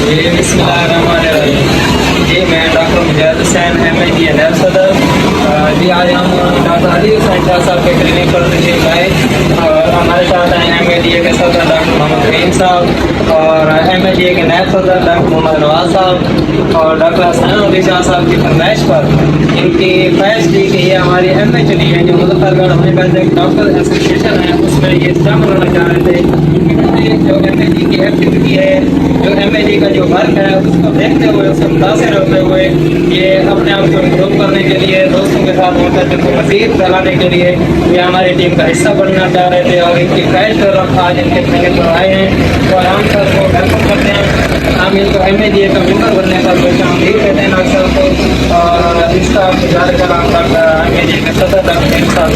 بسم اللہ الرحمن الرحیم. جی میں ڈاکٹر مجاہد حسین احمد جی نیب صدر. جی آج ہم ڈاکٹر علی حسین شاہ صاحب کے کلینک پر تشریف لائے اور ہمارے ساتھ ہیں ایم اے ڈی اے کے صدر ڈاکٹر محمد رحیم صاحب اور ایم اے ڈی اے کے نیب صدر ڈاکٹر محمد نواز صاحب اور ڈاکٹر حسین علی شاہ صاحب کی فرمائش پر ان کی خواہش تھی کہ یہ ہماری ایم ایچ ڈی ہے جو مظفر گڑھ ہمارے پاس ایک ڈاکٹر ایسوسیشن ہے اس میں یہ شامل ہونا چاہ رہے تھے. جو ایم اے ڈی کی ایکٹیویٹی ہے جو ایم اے ڈی کا جو ورک ہے اس کو دیکھتے ہوئے اس سے متاثر ہوتے ہوئے یہ اپنے آپ کو امپروو کرنے کے لیے دوستوں کے ساتھ مل کر کو مزید پھیلانے کے لیے یہ ہماری ٹیم کا حصہ بننا چاہ رہے تھے اور ان کی خواہش پر ہم آج ان کے کلینک پر آئے ہیں اور ہم سر کو ویلکم کرتے ہیں. ہم ان کو ایم اے ڈی کا ممبر بننے پر خوش آمدید کہتے ہیں ڈاکٹر صاحب کو اور اس کا گزارش کرام ڈاکٹر ایم اے ڈی کے صدر ڈاکٹر صاحب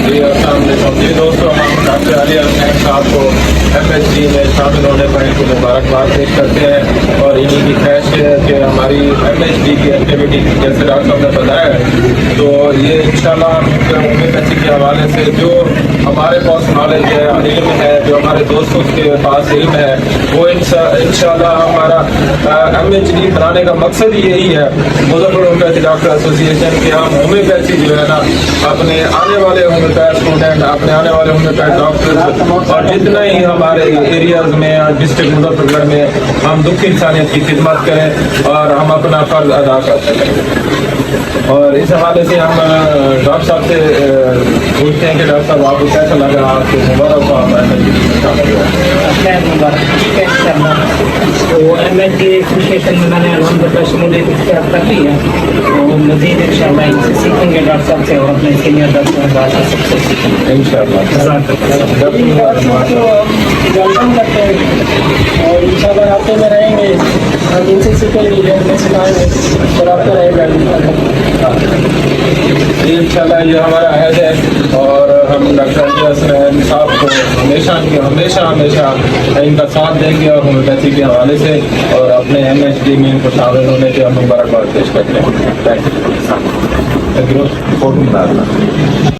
جی السلام علیکم. جی دوستوں ہم ڈاکٹر علی حسین صاحب کو ایم ایچ ڈی میں شامل ہونے پر ان کو مبارکباد پیش کرتے ہیں اور انہیں کی خواہش ہے کہ ہماری ایم ایچ ڈی کی ایکٹیویٹی جیسے ڈاکٹر صاحب نے بتایا ہے تو یہ انشاءاللہ ہومیوپیتھی کے حوالے سے جو ہمارے پاس نالج ہے علم ہے جو ہمارے دوستوں کے پاس علم ہے وہ انشاءاللہ ہمارا ایم ایچ ڈی بنانے کا مقصد یہی ہے مظفر ہومیوپیتھی ڈاکٹر ایسوسیشن کے ہم ہومیوپیتھی جو ہے نا اپنے آنے والے ہومیوپیتھ اسٹوڈنٹ اپنے آنے والے ہومیوپیتھ ڈاکٹر اور جتنا ہی ہمارے ایریاز میں ڈسٹرکٹ مظفر گڑھ میں ہم دکھ انسانیت کی خدمت کریں اور ہم اپنا فرض ادا کر سکیں. اور اس حوالے سے ہم ڈاکٹر صاحب سے پوچھتے ہیں کہ ڈاکٹر صاحب آپ کو کیسا لگا آپ کو مبارک ہو تو ایم ایچ ڈی ایسوسیشن میں میں نے الحمدللہ شمولیت اختیار کر لی ہے اور مزید ان شاء اللہ ان سے سیکھیں گے ڈاکٹر صاحب سے اور اپنے سینئر ڈاکٹر بات سب سے سیکھیں گے ان شاء اللہ. ویلکم کرتے ہیں اور ان شاء اللہ رابطے میں رہیں گے ہم ان سے سیکھیں گے ان میں سکھائیں گے تو رابطہ رہے گا. ان شاء اللہ یہ ہمارا عہد ہے اور ہم ڈاکٹر علی حسین صاحب کو ہمیشہ ان کا ساتھ دیں گے اور ہومیوپیتھی کے حوالے سے اور اپنے ایم ایچ ڈی میں ان کو شامل ہونے کے ہم مبارکباد پیش کرتے ہیں. Thank you.